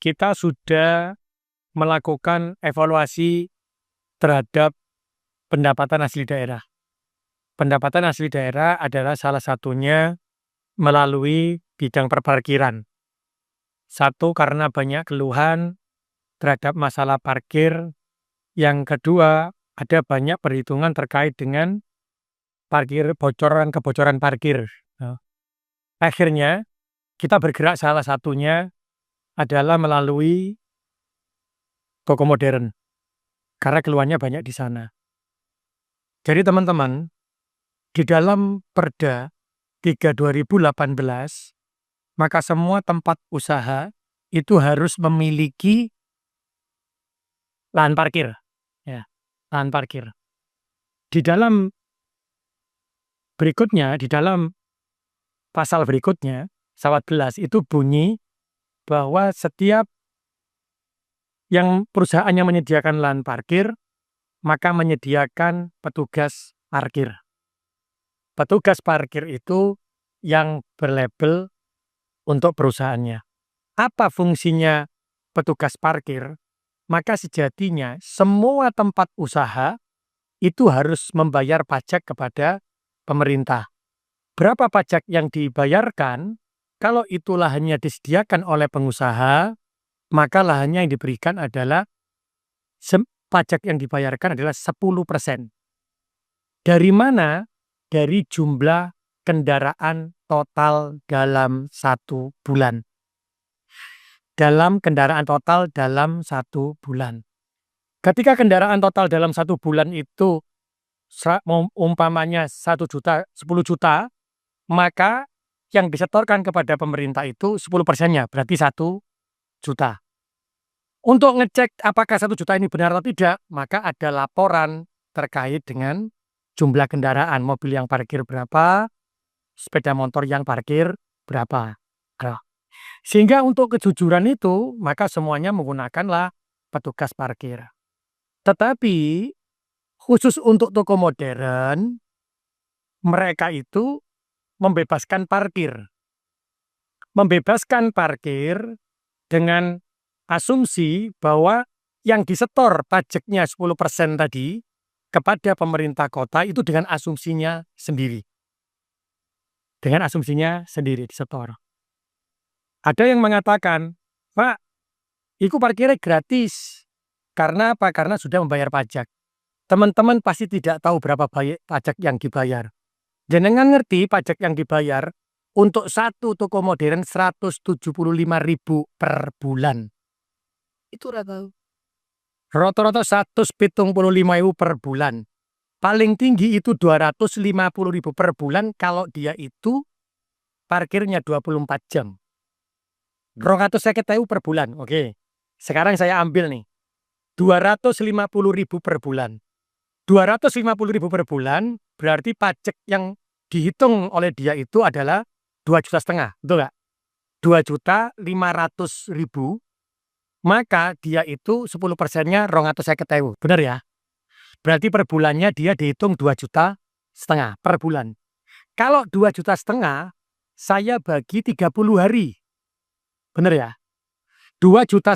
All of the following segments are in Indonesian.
kita sudah melakukan evaluasi terhadap pendapatan asli daerah. Pendapatan asli daerah adalah salah satunya melalui bidang perparkiran. Satu, karena banyak keluhan terhadap masalah parkir. Yang kedua, ada banyak perhitungan terkait dengan kebocoran parkir. Akhirnya, kita bergerak salah satunya adalah melalui toko modern. Karena keluhannya banyak di sana. Jadi teman-teman, di dalam Perda 3 2018, maka semua tempat usaha itu harus memiliki lahan parkir. Ya, lahan parkir. Di dalam pasal berikutnya, pasal 14 itu bunyi bahwa setiap yang perusahaan yang menyediakan lahan parkir, maka menyediakan petugas parkir. Petugas parkir itu yang berlabel untuk perusahaannya. Apa fungsinya petugas parkir? Maka sejatinya semua tempat usaha itu harus membayar pajak kepada pemerintah. Berapa pajak yang dibayarkan? Kalau itu lahannya disediakan oleh pengusaha, maka lahannya yang diberikan adalah pajak yang dibayarkan adalah 10%. Dari mana? Dari jumlah kendaraan total dalam 1 bulan. Kendaraan total dalam 1 bulan. Ketika kendaraan total dalam 1 bulan itu umpamanya 1 juta, 10 juta, maka yang disetorkan kepada pemerintah itu 10%-nya, berarti 1 juta. Untuk ngecek apakah 1 juta ini benar atau tidak, maka ada laporan terkait dengan jumlah kendaraan, mobil yang parkir berapa, sepeda motor yang parkir berapa. Sehingga untuk kejujuran itu, maka semuanya menggunakanlah petugas parkir. Tetapi khusus untuk toko modern, mereka itu membebaskan parkir. Membebaskan parkir dengan asumsi bahwa yang disetor pajaknya 10% tadi kepada pemerintah kota itu dengan asumsinya sendiri. Dengan asumsinya sendiri disetor. Ada yang mengatakan, Pak, itu parkirnya gratis. Karena apa? Karena sudah membayar pajak. Teman-teman pasti tidak tahu berapa pajak yang dibayar. Jenengan ngerti pajak yang dibayar untuk satu toko modern 175.000 per bulan. Itu rata. Rata-rata 175.000 per bulan. Paling tinggi itu 250.000 per bulan kalau dia itu parkirnya 24 jam. 250.000 per bulan. Oke. Sekarang saya ambil nih. 250.000 per bulan. 250.000 per bulan berarti pajak yang dihitung oleh dia itu adalah 2,5 juta, betul nggak? 2.500.000, maka dia itu 10%-nya 250.000, benar ya? Berarti per bulannya dia dihitung 2,5 juta per bulan. Kalau 2,5 juta, saya bagi 30 hari, benar ya? 2,5 juta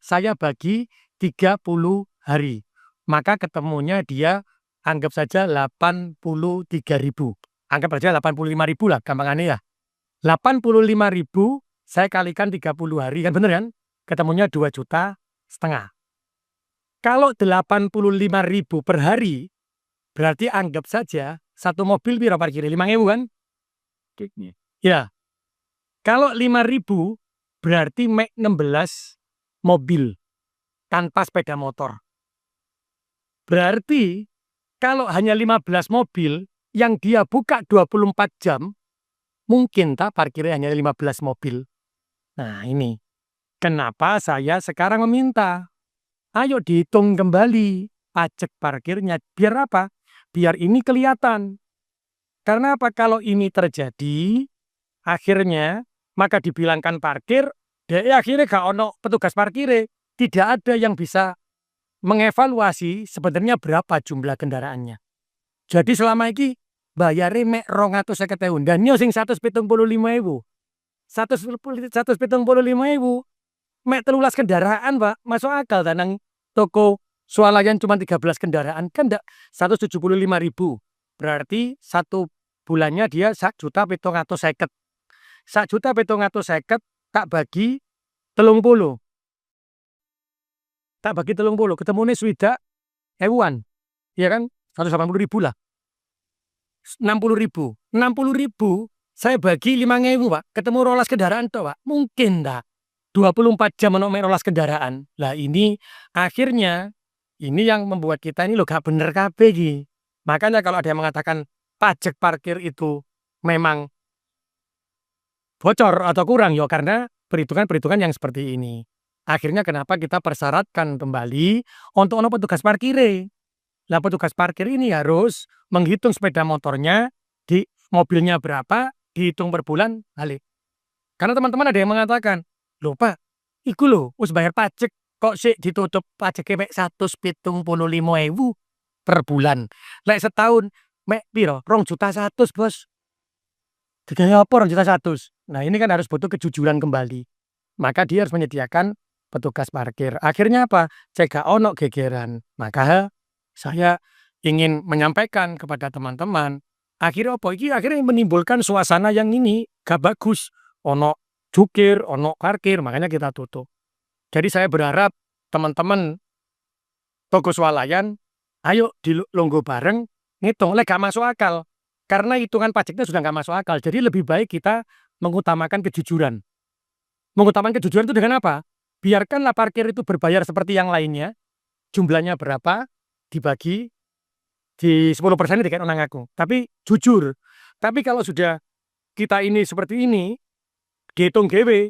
saya bagi 30 hari, maka ketemunya dia anggap saja 83.000. Anggap saja 85.000 lah, gampangannya ya. 85.000 saya kalikan 30 hari, kan bener kan? Ketemunya 2,5 juta. Kalau 85.000 per hari, berarti anggap saja satu mobil berapa parkirnya? 5.000 kan? Ya. Kalau 5.000 berarti 16 mobil tanpa sepeda motor. Berarti kalau hanya 15 mobil yang dia buka 24 jam, mungkin tak parkirnya hanya 15 mobil. Nah ini, kenapa saya sekarang meminta, ayo dihitung kembali pajak parkirnya. Biar apa? Biar ini kelihatan. Karena apa? Kalau ini terjadi, akhirnya, maka dibilangkan parkir, akhirnya gak ono petugas parkir. Tidak ada yang bisa mengevaluasi sebenarnya berapa jumlah kendaraannya. Jadi selama ini bayare mek 250.000 dan nyo sing 175.000. 175.000 mek 13 kendaraan, Pak. Masuk akal ta nang toko swalayan cuma 13 kendaraan, kan ndak 175.000. Berarti satu bulannya dia 1.750.000. 1.750.000 tak bagi 30. Tak bagi 30, ketemune swidak ewuan. Ya kan? 180.000 lah. 60.000. 60.000 saya bagi 5.000, Pak. Ketemu 12 kendaraan toh, Pak. Mungkin dah 24 jam ono 12 kendaraan. Lah ini akhirnya ini yang membuat kita ini lo gak bener kabeh iki. Makanya kalau ada yang mengatakan pajak parkir itu memang bocor atau kurang, ya karena perhitungan-perhitungan yang seperti ini. Akhirnya kenapa kita persyaratkan kembali untuk ono petugas parkir. Lah petugas parkir ini harus menghitung sepeda motornya, di mobilnya berapa, dihitung per bulan, balik. Karena teman-teman ada yang mengatakan, "Lho Pak, iku lho wis bayar pajak kok sik ditutup pajaknya mek 175.000 per bulan. Lek setahun mek piro? 2.100.000, Bos. Digawe apa 2.100.000?" Nah, ini kan harus butuh kejujuran kembali. Maka dia harus menyediakan petugas parkir. Akhirnya apa? Cek gak ono gegeran. Maka saya ingin menyampaikan kepada teman-teman, akhirnya apa? Iki akhirnya menimbulkan suasana yang ini gak bagus. Ono jukir, ono parkir, makanya kita tutup. Jadi saya berharap teman-teman toko swalayan, ayo dilonggo bareng, ngitung, lek gak masuk akal. Karena hitungan pajaknya sudah gak masuk akal. Jadi lebih baik kita mengutamakan kejujuran. Mengutamakan kejujuran itu dengan apa? Biarkanlah parkir itu berbayar seperti yang lainnya, jumlahnya berapa, dibagi, di 10% dikait nang aku. Tapi jujur. Tapi kalau sudah kita ini seperti ini, dihitung GW,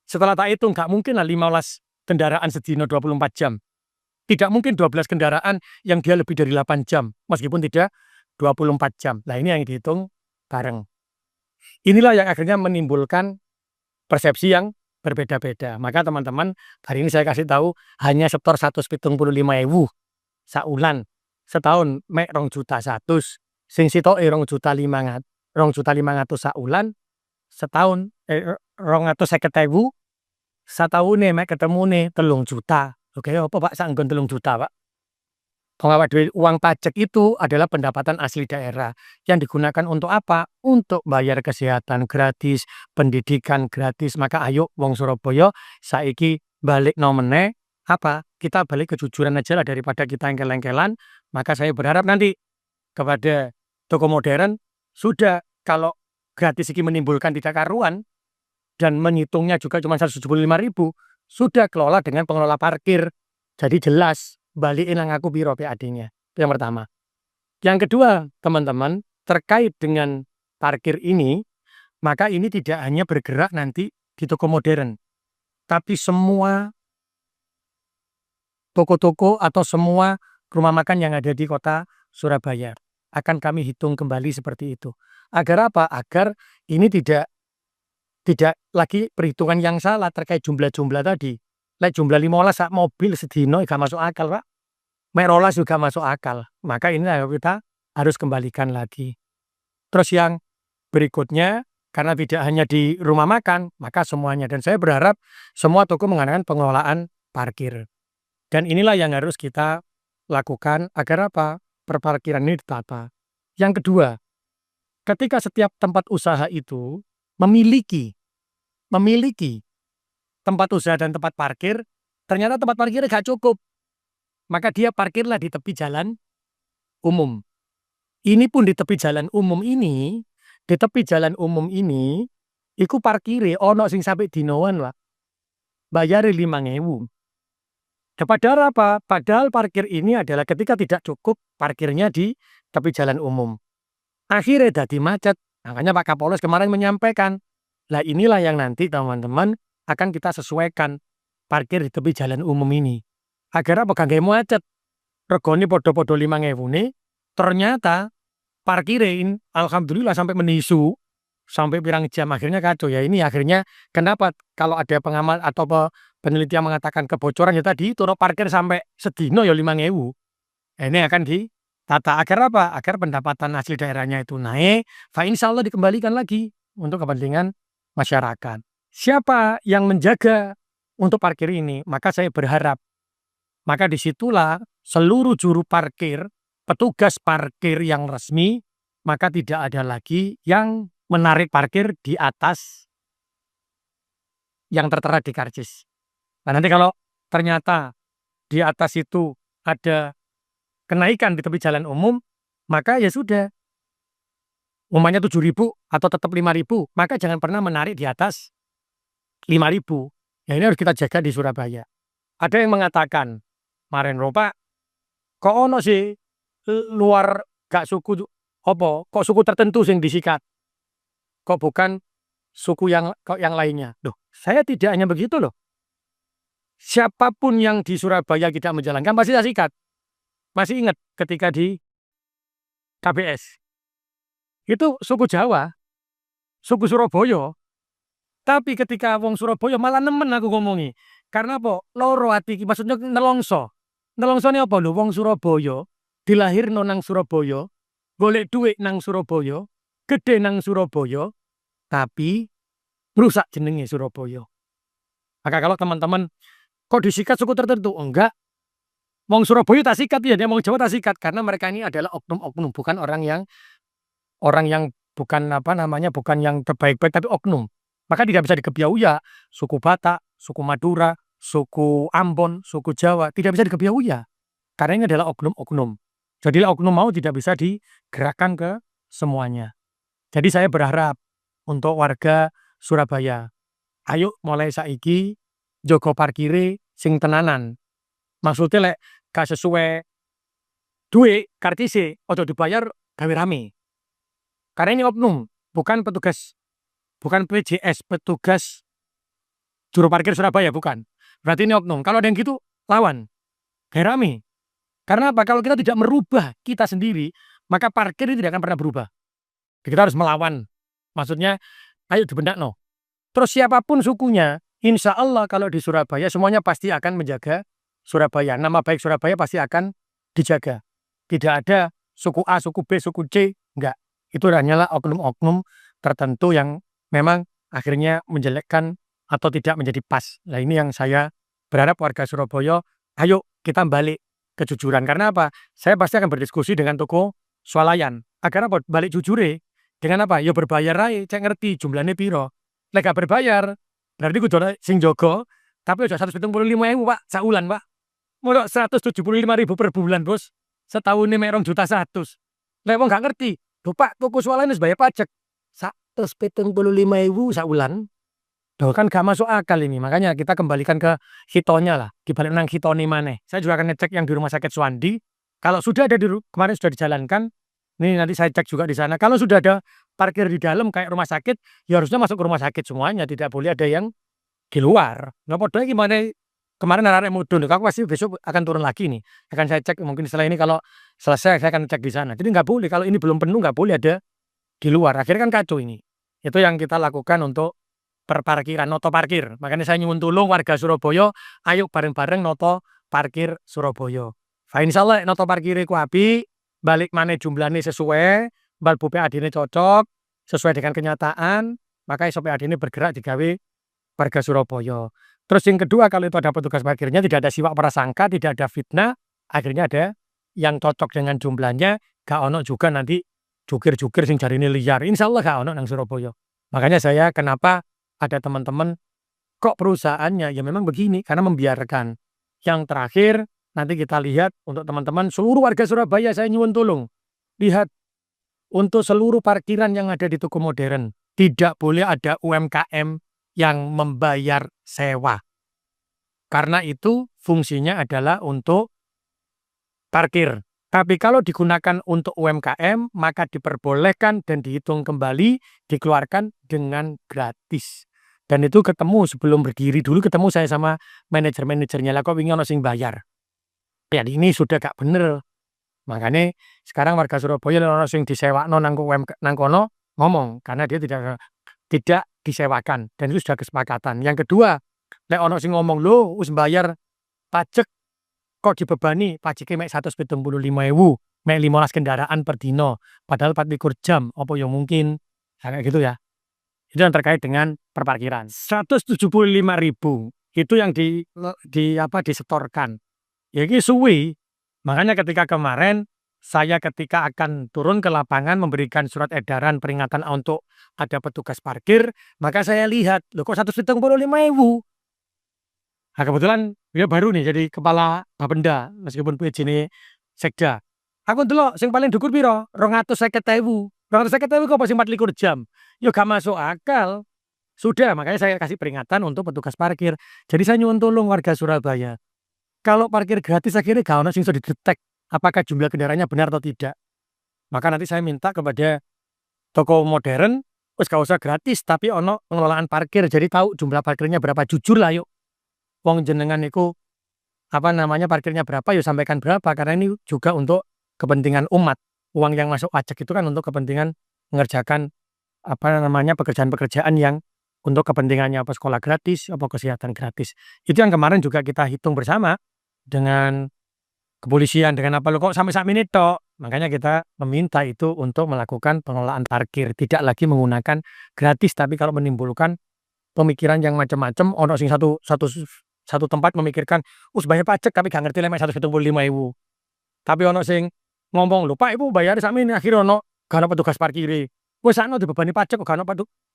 setelah tak hitung, gak mungkin lah 15 kendaraan sedino 24 jam. Tidak mungkin 12 kendaraan yang dia lebih dari 8 jam, meskipun tidak 24 jam. Nah ini yang dihitung bareng. Inilah yang akhirnya menimbulkan persepsi yang berbeda-beda. Maka teman-teman, hari ini saya kasih tahu, hanya setor 175.000 saulan. Setahun mek 2.100.000, sing sitoke 2.500.000 saulan, setahun 250.000, sataune mek ketemune 3 juta. Oke, apa Pak sanggon 3 juta, Pak? Pengawas duit uang pajak itu adalah pendapatan asli daerah yang digunakan untuk apa? Untuk bayar kesehatan gratis, pendidikan gratis. Maka ayo wong Surabaya saiki balik nomene apa? Kita balik kejujuran aja lah daripada kita engkel-engkelan. Maka saya berharap nanti kepada toko modern sudah, kalau gratis ini menimbulkan tidak karuan dan menghitungnya juga cuma 175.000, sudah kelola dengan pengelola parkir. Jadi jelas balikin nang aku piro PAD-nya. Yang pertama. Yang kedua, teman-teman, terkait dengan parkir ini, maka ini tidak hanya bergerak nanti di toko modern, tapi semua toko-toko atau semua rumah makan yang ada di kota Surabaya akan kami hitung kembali seperti itu. Agar apa? Agar ini tidak lagi perhitungan yang salah terkait jumlah-jumlah tadi. Lek jumlah 15 sak mobil sedino gak masuk akal, Pak. Mek 12 juga masuk akal. Maka ini kita harus kembalikan lagi. Terus yang berikutnya, karena tidak hanya di rumah makan, maka semuanya. Dan saya berharap semua toko mengadakan pengelolaan parkir. Dan inilah yang harus kita lakukan agar apa? Perparkiran ini ditata. Yang kedua, ketika setiap tempat usaha itu memiliki tempat usaha dan tempat parkir, ternyata tempat parkirnya gak cukup. Maka dia parkirlah di tepi jalan umum. Ini pun di tepi jalan umum ini, iku parkire ono sing sampai dinoan, Pak. Bayar 5.000. Padahal apa? Padahal parkir ini adalah ketika tidak cukup parkirnya di tepi jalan umum. Akhirnya dadi macet. Makanya Pak Kapolres kemarin menyampaikan, lah inilah yang nanti teman-teman akan kita sesuaikan parkir di tepi jalan umum ini. Agar apa? Gak macet. Regone podo-podo 5.000 nih, ternyata parkirin alhamdulillah sampai menisu, sampai pirang jam, akhirnya kacau. Ya ini akhirnya kenapa kalau ada pengamat atau penelitian mengatakan kebocoran ya tadi itu parkir sampai sedino ya 5.000. Ini akan ditata agar apa? Agar pendapatan hasil daerahnya itu naik, insya Allah dikembalikan lagi untuk kepentingan masyarakat. Siapa yang menjaga untuk parkir ini. Maka saya berharap, maka disitulah seluruh juru parkir, petugas parkir yang resmi, maka tidak ada lagi yang menarik parkir di atas yang tertera di karcis. Nah, nanti kalau ternyata di atas itu ada kenaikan di tepi jalan umum, maka ya sudah. Umumnya 7.000 atau tetap 5.000, maka jangan pernah menarik di atas 5.000. Ya ini harus kita jaga di Surabaya. Ada yang mengatakan, Maren Pak, kok ono sih luar gak suku apa? Kok suku tertentu sing disikat? Kok bukan suku yang lainnya? Loh, saya tidak hanya begitu loh. Siapapun yang di Surabaya tidak menjalankan pasti saya sikat. Masih ingat ketika di KBS. Itu suku Jawa, suku Surabaya. Tapi ketika wong Surabaya malah nemen aku ngomongi. Karena apa? Loro ati iki, maksudnya nelongso. Nelongsone apa lho? Wong Surabaya dilahirno nang Surabaya, golek duit nang Surabaya, gede nang Surabaya, tapi rusak jenenge Surabaya. Maka kalau teman-teman kok disikat suku tertentu? Enggak. Wong Surabaya tak sikat ya, dia wong Jawa tak sikat karena mereka ini adalah oknum-oknum, bukan orang yang bukan bukan yang terbaik-baik tapi oknum. Maka tidak bisa dikebiau ya suku Batak, suku Madura, suku Ambon, suku Jawa tidak bisa dikebiau ya. Karena ini adalah oknum-oknum. Jadi oknum mau tidak bisa digerakkan ke semuanya. Jadi saya berharap untuk warga Surabaya, ayo mulai saiki jogo parkire sing tenanan. Maksudnya lek gak sesuai duit kartise ojo dibayar gawe rame. Karena ini oknum, bukan petugas, bukan PJS, petugas juru parkir Surabaya, bukan. Berarti ini oknum. Kalau ada yang gitu, lawan. Gawe rame. Karena apa? Kalau kita tidak merubah kita sendiri, maka parkir ini tidak akan pernah berubah. Jadi kita harus melawan. Maksudnya, ayo dibendak no. Terus siapapun sukunya, insya Allah kalau di Surabaya, semuanya pasti akan menjaga Surabaya. Nama baik Surabaya pasti akan dijaga. Tidak ada suku A, suku B, suku C, enggak. Itu hanyalah oknum-oknum tertentu yang memang akhirnya menjelekkan atau tidak menjadi pas. Nah ini yang saya berharap warga Surabaya, ayo kita balik kejujuran. Karena apa? Saya pasti akan berdiskusi dengan toko swalayan. Agar apa? Balik jujure. Dengan apa? Ya berbayar aja, cek ngerti jumlahnya piro. Lek gak berbayar, berarti kudu sing jogo, tapi aja 175.000 Pak, saulan Pak. Mau 175.000 per bulan bos. Setahun ini merong juta 100. Lek wong gak ngerti, lho Pak, toko swalayan harus bayar pajak. 175.000 saulan. Duh, kan gak masuk akal ini. Makanya kita kembalikan ke hitonya lah. Dibalik nang hitoni maneh. Saya juga akan ngecek yang di rumah sakit Suwandi. Kalau sudah ada kemarin sudah dijalankan, ini nanti saya cek juga di sana. Kalau sudah ada parkir di dalam kayak rumah sakit, ya harusnya masuk ke rumah sakit semuanya. Tidak boleh ada yang di luar. Nggak podanya gimana kemarin arek mudun. Aku pasti besok akan turun lagi nih. Akan saya cek mungkin setelah ini kalau selesai saya akan cek di sana. Jadi nggak boleh kalau ini belum penuh nggak boleh ada di luar. Akhirnya kan kacau ini. Itu yang kita lakukan untuk perparkiran, noto parkir. Makanya saya nyuwun tulung warga Surabaya, ayo bareng-bareng noto parkir Surabaya. Insya Allah noto parkir ku api, balik mana jumlahnya sesuai, bal bupe adine cocok, sesuai dengan kenyataan, maka SOP adine bergerak digawe warga Surabaya. Terus yang kedua, kalau itu ada petugas parkirnya, tidak ada siwak prasangka, tidak ada fitnah, akhirnya ada yang cocok dengan jumlahnya, gak ono juga nanti jukir-jukir sing jarine liar. Insya Allah gak ono nang Surabaya. Makanya saya kenapa ada teman-teman kok perusahaannya ya memang begini karena membiarkan. Yang terakhir nanti kita lihat untuk teman-teman seluruh warga Surabaya saya nyuwun tolong lihat untuk seluruh parkiran yang ada di toko modern tidak boleh ada UMKM yang membayar sewa. Karena itu fungsinya adalah untuk parkir. Tapi kalau digunakan untuk UMKM maka diperbolehkan dan dihitung kembali dikeluarkan dengan gratis. Dan itu ketemu sebelum berdiri dulu ketemu saya sama manajer-manajernya lah kok wingi ono sing bayar. Ya ini sudah gak bener. Makanya sekarang warga Surabaya ono sing disewakno nang kono ngomong karena dia tidak disewakan dan itu sudah kesepakatan. Yang kedua, lek ono sing ngomong lho wis bayar pajak kok dibebani pajaknya mek 175.000, mek 15 kendaraan per dino, padahal 24 jam, apa ya mungkin kayak gitu ya. Itu yang terkait dengan perparkiran. 175.000 Itu yang disetorkan. Ya ini suwi. Makanya ketika kemarin saya ketika akan turun ke lapangan memberikan surat edaran peringatan untuk ada petugas parkir, maka saya lihat, loh kok 175.000. Nah kebetulan dia baru nih jadi kepala Bapenda meskipun PJ ini Sekda. Aku ndelok sing paling dhuwur piro? 250.000. 250.000 kok sing 24 jam. Yo gak masuk akal. Sudah, makanya saya kasih peringatan untuk petugas parkir. Jadi saya nyuwun tolong warga Surabaya. Kalau parkir gratis akhirnya gak ono sing iso didetek apakah jumlah kendaraannya benar atau tidak. Maka nanti saya minta kepada toko modern, wis gak usah gratis tapi ono pengelolaan parkir. Jadi tahu jumlah parkirnya berapa, jujur lah yuk. Wong jenengan niku parkirnya berapa ya sampaikan berapa, karena ini juga untuk kepentingan umat. Uang yang masuk pajak itu kan untuk kepentingan mengerjakan pekerjaan-pekerjaan yang untuk kepentingannya apa sekolah gratis, apa kesehatan gratis. Itu yang kemarin juga kita hitung bersama dengan kepolisian, dengan apa lo kok sampai saat ini tok. Makanya kita meminta itu untuk melakukan pengelolaan parkir, tidak lagi menggunakan gratis, tapi kalau menimbulkan pemikiran yang macam-macam, ono sing satu tempat memikirkan, bayar pajak tapi gak ngerti lemek 175.000. Tapi ono sing ngomong, lho Pak Ibu bayar sakmene, akhirnya ono gak ono petugas parkir. Wes sakno dibebani pajak kok gak ono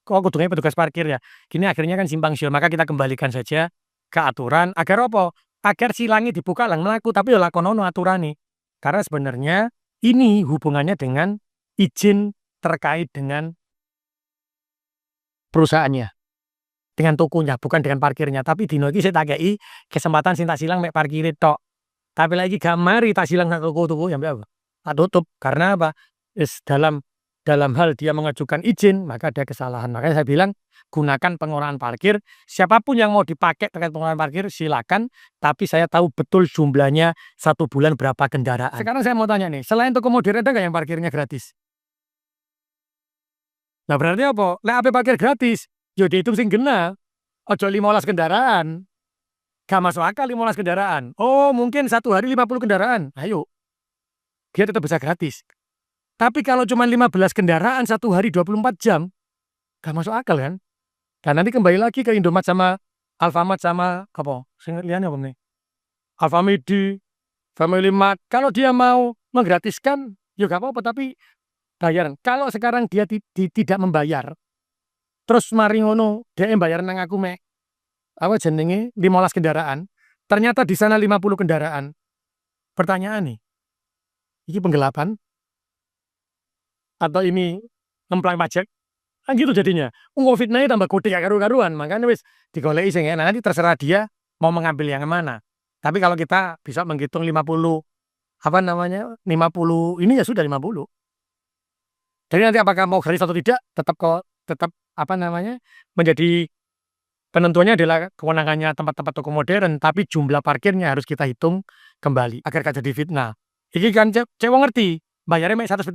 kudune petugas parkir ya. Gini akhirnya kan simpang siur. Maka kita kembalikan saja ke aturan agar apa? Agar silangi dibuka lang mlaku tapi ya lakonono aturane. Karena sebenarnya ini hubungannya dengan izin terkait dengan perusahaannya, dengan tokonya, bukan dengan parkirnya. Tapi dino iki saya tak kei kesempatan sing tak silang mek parkire tok. Tapi lagi gak mari tak silang sak toko-toko ya mbak, tak tutup. Karena apa? Dalam hal dia mengajukan izin, maka ada kesalahan. Makanya saya bilang, gunakan pengelolaan parkir. Siapapun yang mau dipakai terkait pengelolaan parkir, silakan. Tapi saya tahu betul jumlahnya satu bulan berapa kendaraan. Sekarang saya mau tanya nih, selain toko modern ada nggak yang parkirnya gratis? Nah berarti apa? Lek apa parkir gratis? Yo dihitung sing genah. Ojo 15 kendaraan. Gak masuk akal 15 kendaraan. Oh mungkin satu hari 50 kendaraan. Ayo. Dia tetap bisa gratis. Tapi kalau cuma 15 kendaraan satu hari 24 jam, gak masuk akal kan? Dan nanti kembali lagi ke Indomaret sama Alfamart sama apa? Sing liyane apa nih? Alfamidi, Family Mart. Kalau dia mau menggratiskan, ya gak apa-apa tapi bayaran. Kalau sekarang dia tidak membayar, terus mari ngono, dia bayar nang aku mek apa jenenge 15 kendaraan, ternyata di sana 50 kendaraan. Pertanyaan nih, ini penggelapan atau ini ngemplang pajak? Kan gitu jadinya. Fitnahnya tambah kode ya karu-karuan. Makanya wis digoleki sing enak, nanti terserah dia mau mengambil yang mana. Tapi kalau kita bisa menghitung 50 ini ya sudah 50. Jadi nanti apakah mau gratis atau tidak tetap menjadi penentuannya adalah kewenangannya tempat-tempat toko modern, tapi jumlah parkirnya harus kita hitung kembali agar gak jadi fitnah. Iki kan cewek ngerti, bayarnya mek 175.000,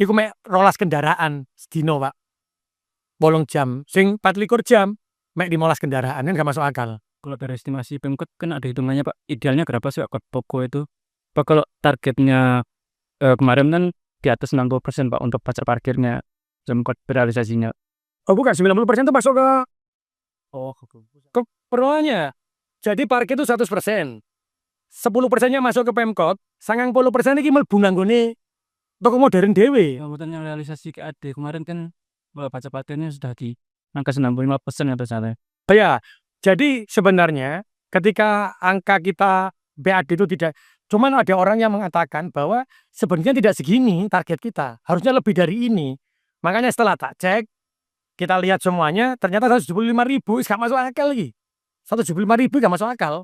iku mek 12 kendaraan sedino, Pak. 8 jam, sing 24 jam mek 15 kendaraan kan gak masuk akal. Kalau dari estimasi Pemkot kan ada hitungannya Pak, idealnya berapa sih Pak Poko itu? Pak kalau targetnya kemarin kan di atas 90% Pak untuk pajak parkirnya Pemkot realisasinya. Oh bukan, 90% itu masuk ke perolehannya. Jadi parkir itu 100%. 10%-nya masuk ke Pemkot, 90% ini mlebu nanggone toko modern dhewe. Kemudian yang realisasi ke AD kemarin kan pajak parkirnya sudah di angka 95% atau salah. Ya, jadi sebenarnya ketika angka kita BAD itu tidak, cuman ada orang yang mengatakan bahwa sebenarnya tidak segini target kita, harusnya lebih dari ini. Makanya setelah tak cek, kita lihat semuanya, ternyata 175.000, gak masuk akal lagi. 175.000 gak masuk akal.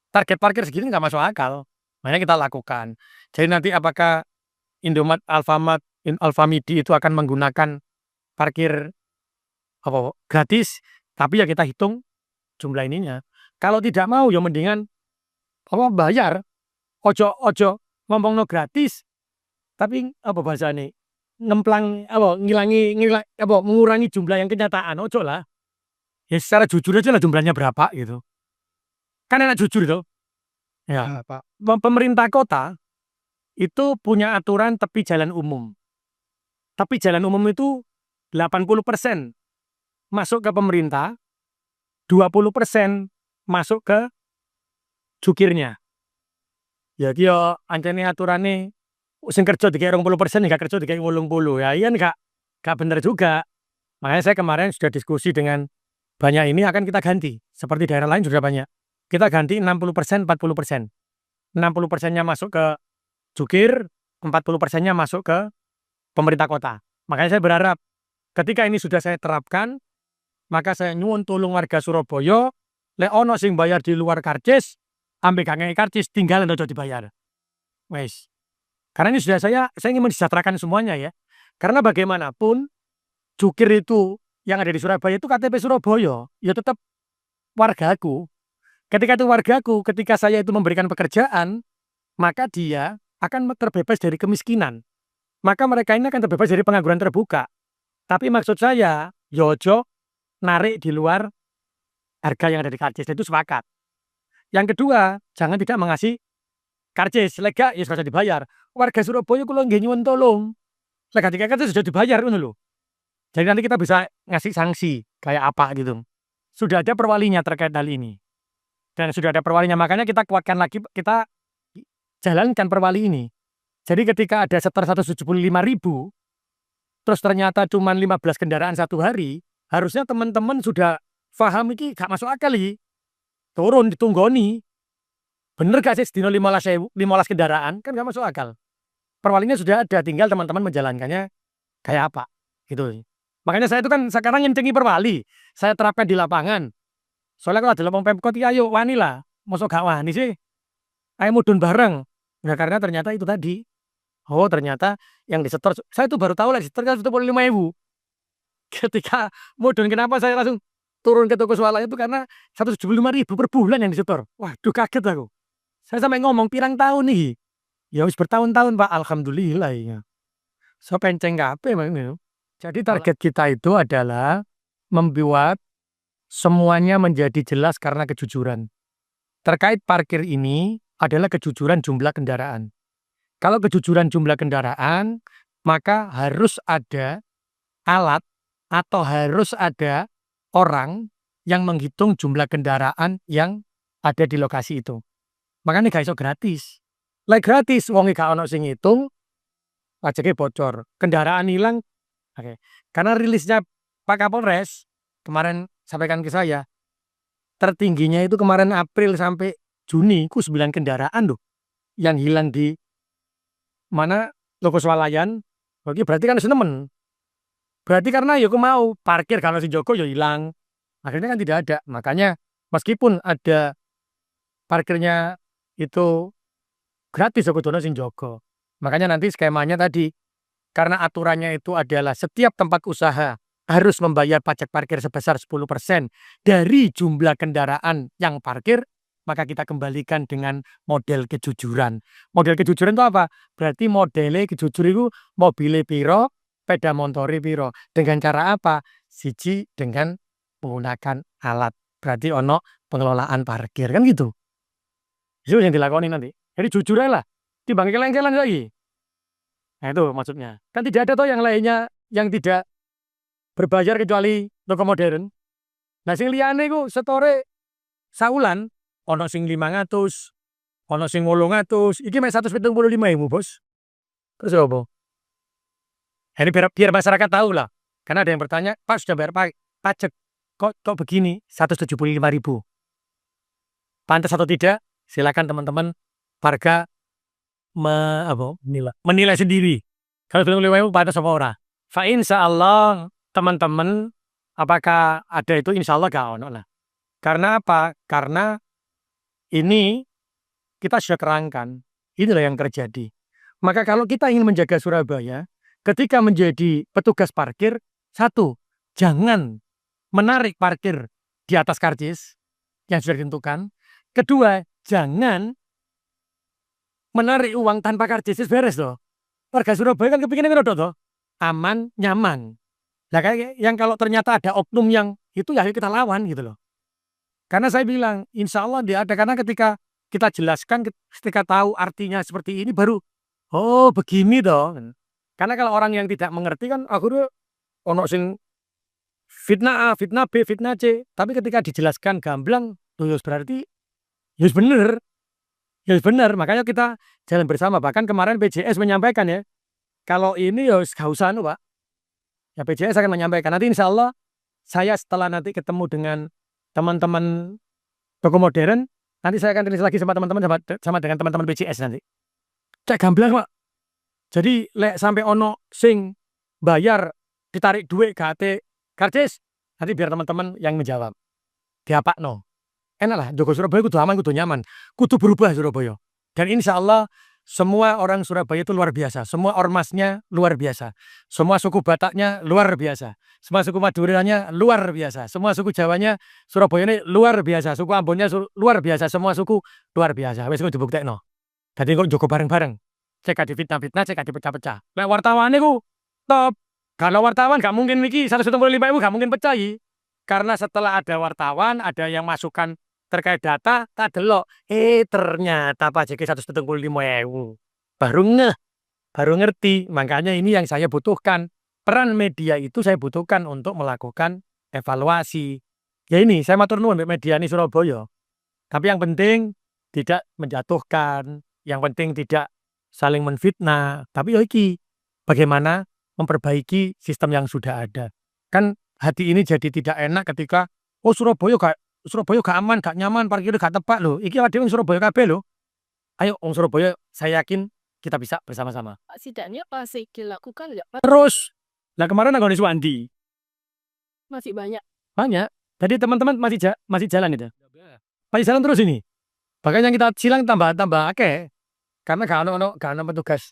Target parkir segini gak masuk akal. Makanya kita lakukan. Jadi nanti apakah Indomaret, Alfamart, Alfamidi itu akan menggunakan parkir gratis, tapi ya kita hitung jumlah ininya. Kalau tidak mau ya mendingan bayar. Ojo ngomong no gratis, tapi bahasane ngemplang mengurangi jumlah yang kenyataan. Ojo lah. Ya secara jujur aja lah jumlahnya berapa gitu. Kan enak jujur itu. Ya, Pak. Pemerintah kota itu punya aturan tepi jalan umum. Tapi jalan umum itu 80% masuk ke pemerintah, 20% masuk ke jukirnya. Ya iki yo ancene aturane sing kerja dikei 20%, gak kerja dikei 80. Ya iya gak bener juga. Makanya saya kemarin sudah diskusi dengan banyak ini akan kita ganti. Seperti daerah lain sudah banyak. Kita ganti 60%, 40%. 60%-nya masuk ke jukir, 40%-nya masuk ke pemerintah kota. Makanya saya berharap ketika ini sudah saya terapkan, maka saya nyuwun tolong warga Surabaya, lek ono sing bayar di luar karcis, ambek gak ngekei karcis, tinggal ojo dibayar. Wes. Karena ini sudah saya ingin mensejahterakan semuanya ya. Karena bagaimanapun jukir itu yang ada di Surabaya itu KTP Surabaya, ya tetap wargaku. Ketika itu wargaku, ketika saya itu memberikan pekerjaan, maka dia akan terbebas dari kemiskinan. Maka mereka ini akan terbebas dari pengangguran terbuka. Tapi maksud saya, yojo narik di luar harga yang ada di karcis, itu sepakat. Yang kedua, jangan tidak mengasih karcis, lega ya sudah dibayar. Warga Surabaya kula nggih nyuwun tolong. Lega tiga karcis sudah dibayar ngono lho. Jadi nanti kita bisa ngasih sanksi kayak apa gitu. Sudah ada perwalinya terkait hal ini. Dan sudah ada perwalinya, makanya kita kuatkan lagi, kita jalankan perwali ini. Jadi ketika ada setor 175.000, terus ternyata cuma 15 kendaraan satu hari, harusnya teman-teman sudah paham ini gak masuk akal ini. Turun ditunggoni. Bener gak sih sedino 15 kendaraan? Kan gak masuk akal. Perwalinya sudah ada, tinggal teman-teman menjalankannya kayak apa. Gitu. Makanya saya itu kan sekarang nyencengi perwali. Saya terapkan di lapangan. Soalnya kalau ada lapang Pemkot, ayo wani lah. Masuk gak wani sih? Ayo mudun bareng. Nah karena ternyata itu tadi. Oh ternyata yang disetor, saya itu baru tahu lah disetor 175.000. Ketika mudun, kenapa saya langsung turun ke toko swalayan itu karena 175.000 per bulan yang disetor. Waduh kaget aku. Saya sampai ngomong pirang tahun nih. Ya wis bertahun-tahun Pak, alhamdulillah ya. So penceng kabeh memang. Jadi target kita itu adalah membuat semuanya menjadi jelas karena kejujuran. Terkait parkir ini adalah kejujuran jumlah kendaraan. Kalau kejujuran jumlah kendaraan, maka harus ada alat atau harus ada orang yang menghitung jumlah kendaraan yang ada di lokasi itu. Makanya gak iso gratis. Like gratis, wong gak ono sing ngitung, pajaknya bocor. Kendaraan hilang. Oke. Karena rilisnya Pak Kapolres kemarin sampaikan ke saya, tertingginya itu kemarin April sampai Juni, ku 9 kendaraan loh yang hilang di mana Loko Swalayan. Oke, berarti kan senemen. Berarti karena ya aku mau parkir kalau si Joko ya hilang. Akhirnya kan tidak ada. Makanya meskipun ada parkirnya itu gratis aku dono sing Joko. Makanya nanti skemanya tadi, karena aturannya itu adalah setiap tempat usaha harus membayar pajak parkir sebesar 10% dari jumlah kendaraan yang parkir, maka kita kembalikan dengan model kejujuran. Model kejujuran itu apa? Berarti modelnya kejujur itu mobilnya piro, sepeda motori piro. Dengan cara apa? Siji dengan menggunakan alat. Berarti ono pengelolaan parkir kan gitu. Itu yang dilakoni nanti. Jadi jujur aja lah. Timbang keleng-keleng lagi. Nah itu maksudnya. Kan tidak ada toh yang lainnya yang tidak berbayar kecuali toko modern. Nah sing liyane iku setore saulan ono sing 500, ono sing 800, iki mek 175.000, Bos. Terus apa? Ini biar masyarakat tahu lah. Karena ada yang bertanya, Pak sudah bayar pajak, kok begini 175.000. Pantas atau tidak? Silakan teman-teman warga menilai sendiri. Kalau 75.000 pantas apa ora? Fa insyaallah teman-teman, apakah ada itu insya Allah gak ono lah. Karena apa? Karena ini kita sudah kerangkan. Inilah yang terjadi. Maka kalau kita ingin menjaga Surabaya, ketika menjadi petugas parkir, satu, jangan menarik parkir di atas karcis yang sudah ditentukan. Kedua, jangan menarik uang tanpa karcis, beres loh. Warga Surabaya kan kepinginnya kan toh, aman, nyaman. Nah kayak yang kalau ternyata ada oknum yang itu ya kita lawan gitu loh. Karena saya bilang, insya Allah dia ada. Karena ketika kita jelaskan, ketika tahu artinya seperti ini, baru, oh begini dong. Karena kalau orang yang tidak mengerti kan, akhirnya ono sing fitnah A, fitnah B, fitnah C. Tapi ketika dijelaskan gamblang, Tuh berarti bener. Bener, makanya kita jalan bersama. Bahkan kemarin PJS menyampaikan ya, kalau ini gak usah Pak. Ya PJS akan menyampaikan. Nanti insya Allah saya setelah nanti ketemu dengan teman-teman toko modern, nanti saya akan tulis lagi sama teman-teman sama dengan teman-teman PJS nanti. Cek gamblang Pak. Jadi lek sampai ono sing bayar ditarik duit GT karcis, nanti biar teman-teman yang menjawab. Diapakno. Enak lah, Joko Surabaya kudu aman, kudu nyaman, kudu berubah Surabaya. Dan insya Allah semua orang Surabaya itu luar biasa, semua ormasnya luar biasa, semua suku Bataknya luar biasa, semua suku Maduranya luar biasa, semua suku Jawanya Surabaya ini luar biasa, suku Ambonnya luar biasa, semua suku luar biasa. Wes kudu buktekno. Tadi kok Joko bareng-bareng, cek di fitnah-fitnah, cek di pecah-pecah. Lek wartawan itu top. Kalau wartawan gak mungkin iki 175.000 gak mungkin pecah. Karena setelah ada wartawan, ada yang masukkan terkait data, tak delok. Ternyata pajak 175.000. Baru ngerti. Makanya ini yang saya butuhkan. Peran media itu saya butuhkan untuk melakukan evaluasi. Ya ini, saya matur nuwun media ini Surabaya. Tapi yang penting tidak menjatuhkan. Yang penting tidak saling menfitnah. Tapi iki, bagaimana memperbaiki sistem yang sudah ada. Kan hati ini jadi tidak enak ketika Surabaya gak aman, gak nyaman, parkirnya gak tepat loh. Iki ada yang Surabaya kabeh loh. Ayo Surabaya, saya yakin kita bisa bersama-sama. Setidaknya masih dilakukan nggak Pak? Terus, nah kemarin aku di Suwandi. Masih banyak. Banyak. Jadi teman-teman masih jalan itu. Masih jalan terus ini. Bahkan yang kita silang tambah akeh. Karena gak ada petugas.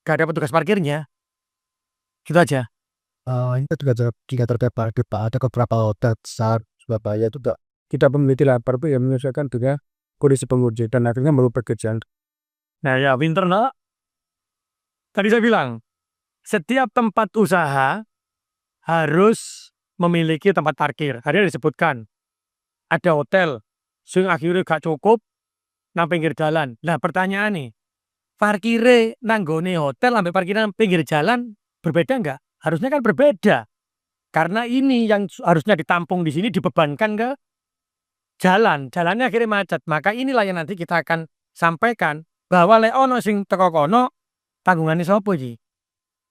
Gak ada petugas parkirnya. Gitu aja. Ini juga terkait parkir Pak, ada beberapa hotel besar Surabaya itu Kita peneliti lapor itu ya menyesuaikan dengan kondisi penguji dan akhirnya merubah kerjaan. Nah ya pinter no. Tadi saya bilang, setiap tempat usaha harus memiliki tempat parkir. Hari disebutkan, ada hotel, sing akhirnya gak cukup, nang pinggir jalan. Nah pertanyaan nih, parkirnya nanggone hotel sampai parkiran pinggir jalan berbeda enggak? Harusnya kan berbeda. Karena ini yang harusnya ditampung di sini dibebankan ke jalannya akhirnya macet. Maka inilah yang nanti kita akan sampaikan bahwa leono sing teko kono tanggungannya sapa iki?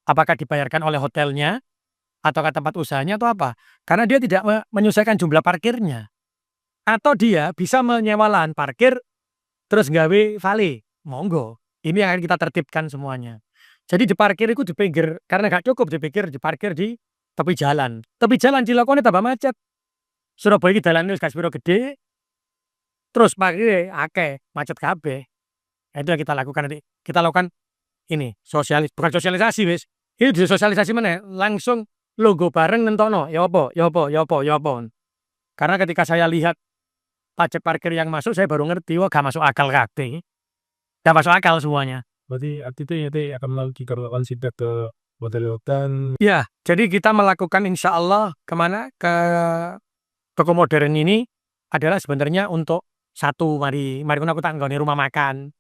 Apakah dibayarkan oleh hotelnya atau tempat usahanya atau apa? Karena dia tidak menyelesaikan jumlah parkirnya. Atau dia bisa menyewa lahan parkir terus gawe vale. Monggo. Ini yang akan kita tertibkan semuanya. Jadi diparkir itu di pinggir, karena gak cukup diparkir di tepi jalan. Tepi jalan dilakoni tambah macet. Surabaya iki dalane wis gaspiro gede. Terus parkir akeh, macet kabeh. Itu yang kita lakukan nanti. Kita lakukan ini, bukan sosialisasi wis. Ini disosialisasi mana? Langsung logo bareng nentokno. Ya apa? Karena ketika saya lihat pajak parkir yang masuk, saya baru ngerti, wah gak masuk akal kabeh. Gak masuk akal semuanya. Berarti artinya ya akan melakukan sidak ke hotel-hotel. Ya, jadi kita melakukan insya Allah kemana? Ke toko modern ini adalah sebenarnya untuk satu, mari aku tak nggone rumah makan.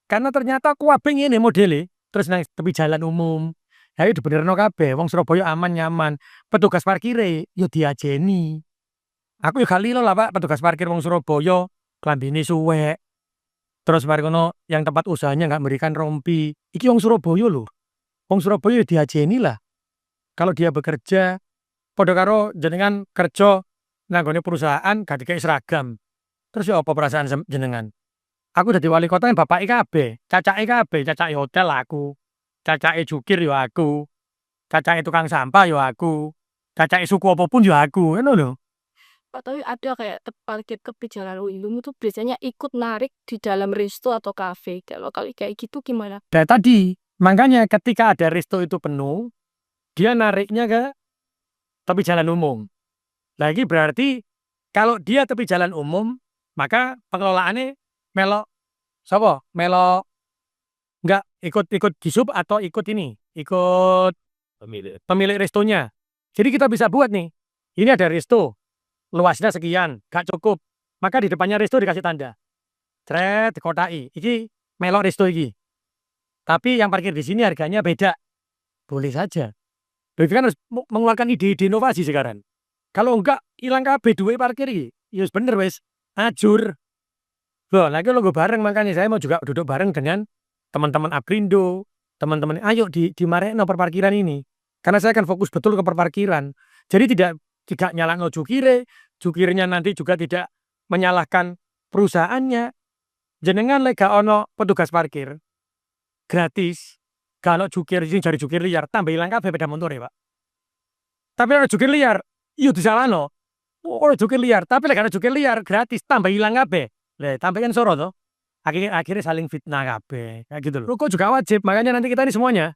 Karena ternyata kuabeng ini modelnya, terus nang tepi jalan umum. Ya itu benerno kabeh, wong Surabaya aman nyaman. Petugas parkire yo diajeni. Aku yo kali lah Pak, petugas parkir wong Surabaya klambine suwek. Terus mari kono yang tempat usahanya nggak memberikan rompi. Iki wong Surabaya lho. Wong Surabaya diajeni lah. Kalau dia bekerja, padha karo jenengan kerja nanggone perusahaan gak dikai seragam. Terus ya apa perasaan jenengan? Aku dadi wali kota yang bapake kabeh, cacake kabeh, cacake hotel aku, cacake jukir yo aku, cacake tukang sampah yo aku, cacake suku apapun yo aku, ngono lho. Pak, tapi ada kayak parkir tepi jalan umum itu biasanya ikut narik di dalam resto atau kafe. Kalau kayak gitu gimana? Dan tadi, makanya ketika ada resto itu penuh, dia nariknya ke tepi jalan umum. Lagi berarti kalau dia tepi jalan umum, maka pengelolaannya melok sapa? Melok enggak ikut disub atau ikut pemilik restonya. Jadi kita bisa buat nih. Ini ada resto, luasnya sekian, gak cukup. Maka di depannya resto dikasih tanda. Cret, dikotai. Iki melok resto iki. Tapi yang parkir di sini harganya beda. Boleh saja. Berarti kan harus mengeluarkan ide-ide inovasi sekarang. Kalau enggak, hilang kabeh duwe parkir iki. Ya bener wes. ajur. Loh, lagi lo bareng, makanya saya mau juga duduk bareng dengan teman-teman Aprindo, teman-teman, ayo dimarekno perparkiran ini. Karena saya akan fokus betul ke perparkiran. Jadi tidak nyalahno jukirnya nanti juga tidak menyalahkan perusahaannya. Jenengan lek gak ono petugas parkir gratis, kalau jukir sing jari jukir liar, tambah ilang kabeh sepeda motor ya, Pak. Tapi ono jukir liar, yo disalahno. Ono jukir liar, tapi lek gak ono jukir liar gratis, tambah ilang kabeh. Lah, tambah kan soro toh. Akhirnya saling fitnah kabeh, kayak gitu loh. Ruko juga wajib, makanya nanti kita ini semuanya,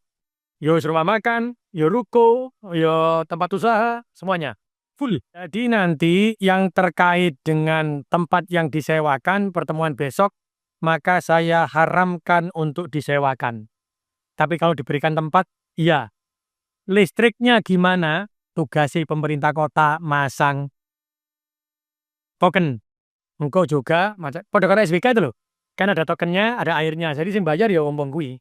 yo rumah makan, yo ruko, yo tempat usaha, semuanya full. Jadi nanti yang terkait dengan tempat yang disewakan pertemuan besok, maka saya haramkan untuk disewakan. Tapi kalau diberikan tempat, iya. Listriknya gimana? Tugasi pemerintah kota masang token. Engkau juga, pada kata SBK itu loh. Kan ada tokennya, ada airnya. Jadi sing bayar ya ompong kui.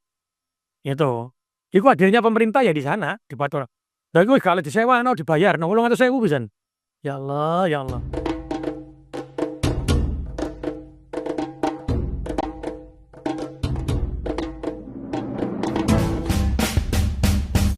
Itu. Iku hadirnya pemerintah ya di sana, di Batur. Lah iku kalau disewa no dibayar, no 800.000 pisan. Ya Allah, ya Allah.